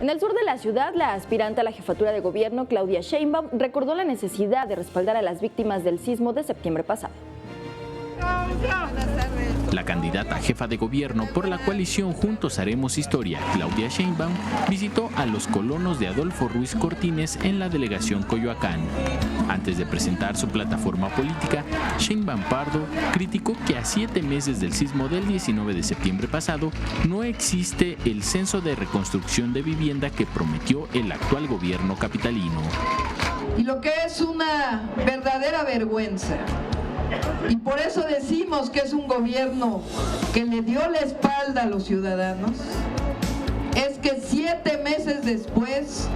En el sur de la ciudad, la aspirante a la jefatura de gobierno, Claudia Sheinbaum, recordó la necesidad de respaldar a las víctimas del sismo de septiembre pasado. La candidata a jefa de gobierno por la coalición Juntos Haremos Historia, Claudia Sheinbaum, visitó a los colonos de Adolfo Ruiz Cortines en la delegación Coyoacán. Antes de presentar su plataforma política, Sheinbaum Pardo criticó que a 7 meses del sismo del 19 de septiembre pasado no existe el censo de reconstrucción de vivienda que prometió el actual gobierno capitalino. Y lo que es una verdadera vergüenza. Y por eso decimos que es un gobierno que le dio la espalda a los ciudadanos, es que 7 meses después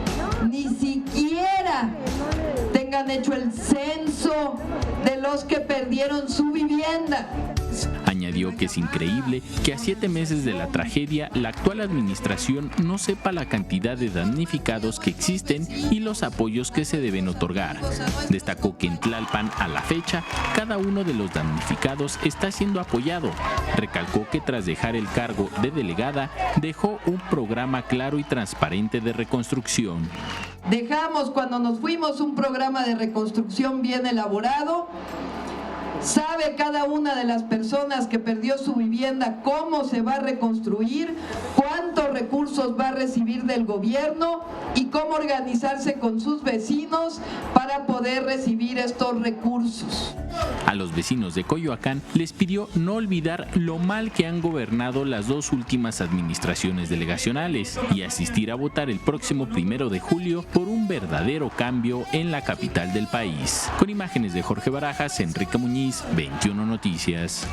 ni siquiera tengan hecho el censo de los que perdieron su vivienda. Añadió que es increíble que a 7 meses de la tragedia la actual administración no sepa la cantidad de damnificados que existen y los apoyos que se deben otorgar. Destacó que en Tlalpan, a la fecha, cada uno de los damnificados está siendo apoyado. Recalcó que tras dejar el cargo de delegada, dejó un programa claro y transparente de reconstrucción. Dejamos cuando nos fuimos un programa de reconstrucción bien elaborado. Sabe cada una de las personas que perdió su vivienda cómo se va a reconstruir, cuántos recursos va a recibir del gobierno y cómo organizarse con sus vecinos para poder recibir estos recursos. A los vecinos de Coyoacán les pidió no olvidar lo mal que han gobernado las 2 últimas administraciones delegacionales y asistir a votar el próximo 1 de julio por un verdadero cambio en la capital del país. Con imágenes de Jorge Barajas, Enrique Muñiz, 21 Noticias.